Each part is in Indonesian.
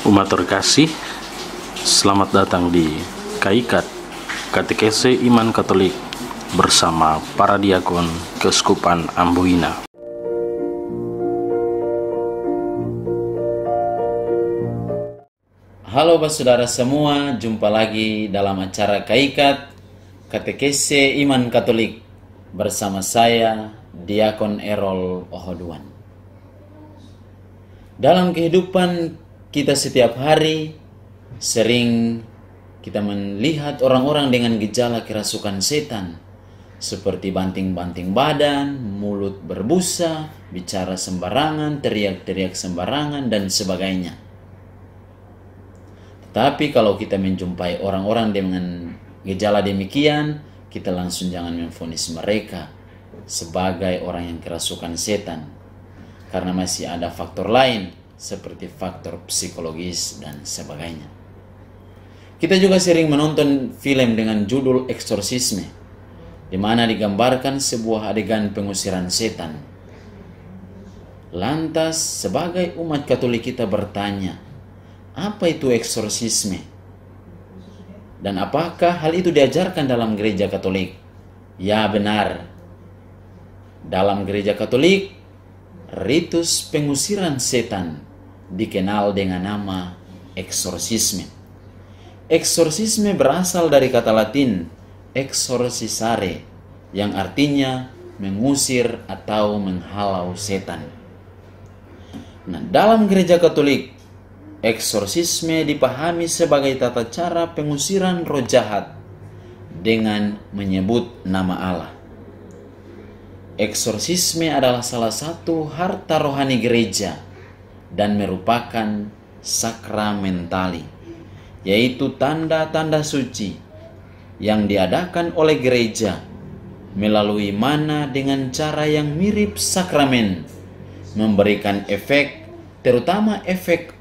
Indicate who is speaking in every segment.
Speaker 1: Umat terkasih, selamat datang di KIKAT, Katekese Iman Katolik bersama para diakon Keuskupan Amboina.
Speaker 2: Halo saudara semua, jumpa lagi dalam acara KIKAT, Katekese Iman Katolik bersama saya, Diakon Erol Ohoduan. Dalam kehidupan kita setiap hari, sering kita melihat orang-orang dengan gejala kerasukan setan, seperti banting-banting badan, mulut berbusa, bicara sembarangan, teriak-teriak sembarangan, dan sebagainya. Tapi kalau kita menjumpai orang-orang dengan gejala demikian, kita langsung jangan memvonis mereka sebagai orang yang kerasukan setan, karena masih ada faktor lain seperti faktor psikologis dan sebagainya. Kita juga sering menonton film dengan judul Eksorsisme, di mana digambarkan sebuah adegan pengusiran setan. Lantas sebagai umat Katolik kita bertanya, apa itu eksorsisme? Dan apakah hal itu diajarkan dalam gereja Katolik? Ya, benar. Dalam gereja Katolik, ritus pengusiran setan dikenal dengan nama eksorsisme. Eksorsisme berasal dari kata Latin exorcisare, yang artinya mengusir atau menghalau setan. Nah, dalam gereja Katolik, eksorsisme dipahami sebagai tata cara pengusiran roh jahat dengan menyebut nama Allah. Eksorsisme adalah salah satu harta rohani gereja dan merupakan sakramentali, yaitu tanda-tanda suci yang diadakan oleh gereja melalui mana dengan cara yang mirip sakramen, memberikan efek, terutama efek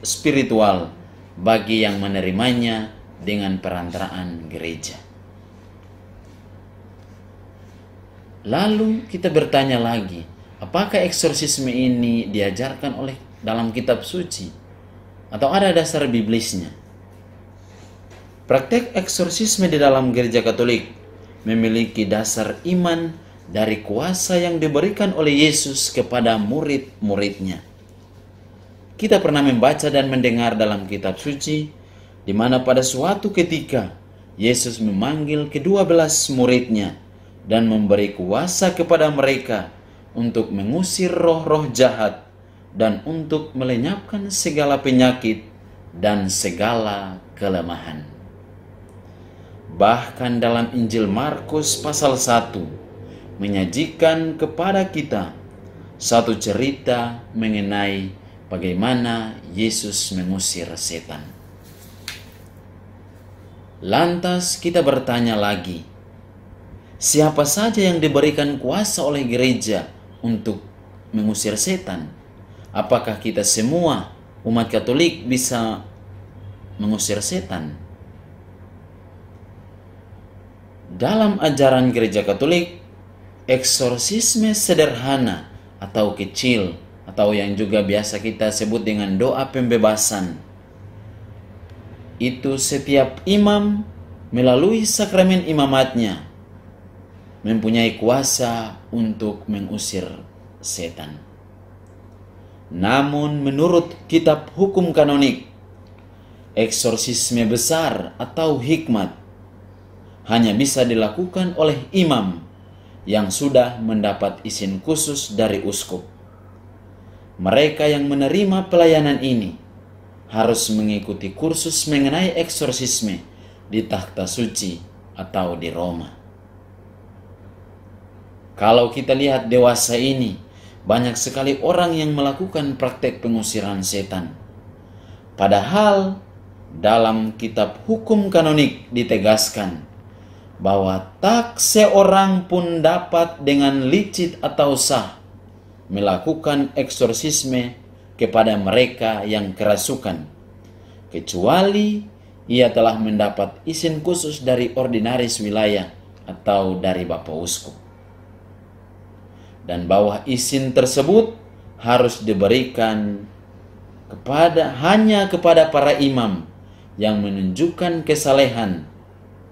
Speaker 2: spiritual bagi yang menerimanya dengan perantaraan gereja. Lalu kita bertanya lagi, apakah eksorsisme ini diajarkan oleh dalam kitab suci atau ada dasar biblisnya? Praktek eksorsisme di dalam gereja Katolik memiliki dasar iman dari kuasa yang diberikan oleh Yesus kepada murid-muridnya. Kita pernah membaca dan mendengar dalam kitab suci di mana pada suatu ketika Yesus memanggil ke-12 muridnya dan memberi kuasa kepada mereka untuk mengusir roh-roh jahat dan untuk melenyapkan segala penyakit dan segala kelemahan. Bahkan dalam Injil Markus pasal 1 menyajikan kepada kita satu cerita mengenai bagaimana Yesus mengusir setan. Lantas kita bertanya lagi, siapa saja yang diberikan kuasa oleh gereja untuk mengusir setan? Apakah kita semua umat Katolik bisa mengusir setan? Dalam ajaran gereja Katolik, eksorsisme sederhana atau kecil, atau yang juga biasa kita sebut dengan doa pembebasan, itu setiap imam melalui sakramen imamatnya mempunyai kuasa untuk mengusir setan. Namun menurut kitab hukum kanonik, eksorsisme besar atau hikmat hanya bisa dilakukan oleh imam yang sudah mendapat izin khusus dari uskup. Mereka yang menerima pelayanan ini harus mengikuti kursus mengenai eksorsisme di takhta suci atau di Roma. Kalau kita lihat dewasa ini, banyak sekali orang yang melakukan praktek pengusiran setan. Padahal dalam kitab hukum kanonik ditegaskan bahwa tak seorang pun dapat dengan licit atau sah melakukan eksorsisme kepada mereka yang kerasukan, kecuali ia telah mendapat izin khusus dari ordinaris wilayah atau dari Bapak Uskup. Dan bahwa izin tersebut harus diberikan hanya kepada para imam yang menunjukkan kesalehan,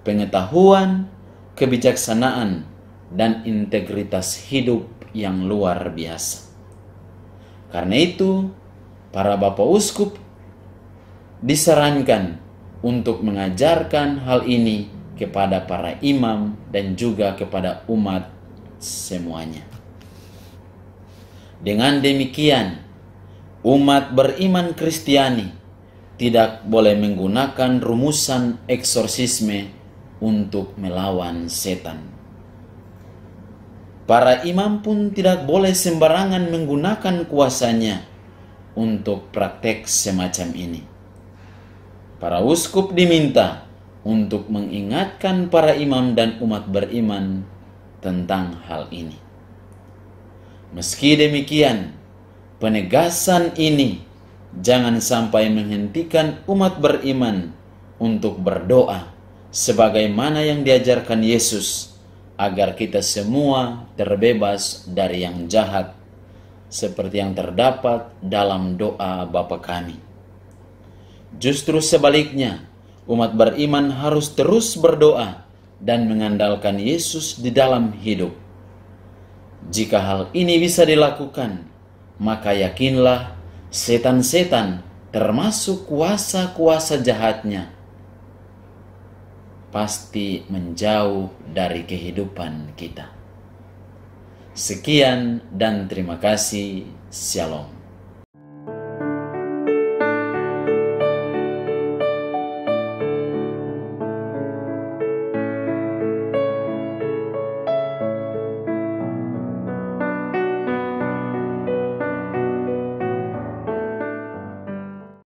Speaker 2: pengetahuan, kebijaksanaan, dan integritas hidup yang luar biasa. Karena itu, para bapak uskup disarankan untuk mengajarkan hal ini kepada para imam dan juga kepada umat semuanya. Dengan demikian, umat beriman Kristiani tidak boleh menggunakan rumusan eksorsisme untuk melawan setan. Para imam pun tidak boleh sembarangan menggunakan kuasanya untuk praktek semacam ini. Para uskup diminta untuk mengingatkan para imam dan umat beriman tentang hal ini. Meski demikian, penegasan ini jangan sampai menghentikan umat beriman untuk berdoa sebagaimana yang diajarkan Yesus, agar kita semua terbebas dari yang jahat, seperti yang terdapat dalam doa Bapa kami. Justru sebaliknya, umat beriman harus terus berdoa dan mengandalkan Yesus di dalam hidup. Jika hal ini bisa dilakukan, maka yakinlah setan-setan termasuk kuasa-kuasa jahatnya pasti menjauh dari kehidupan kita. Sekian dan terima kasih. Shalom.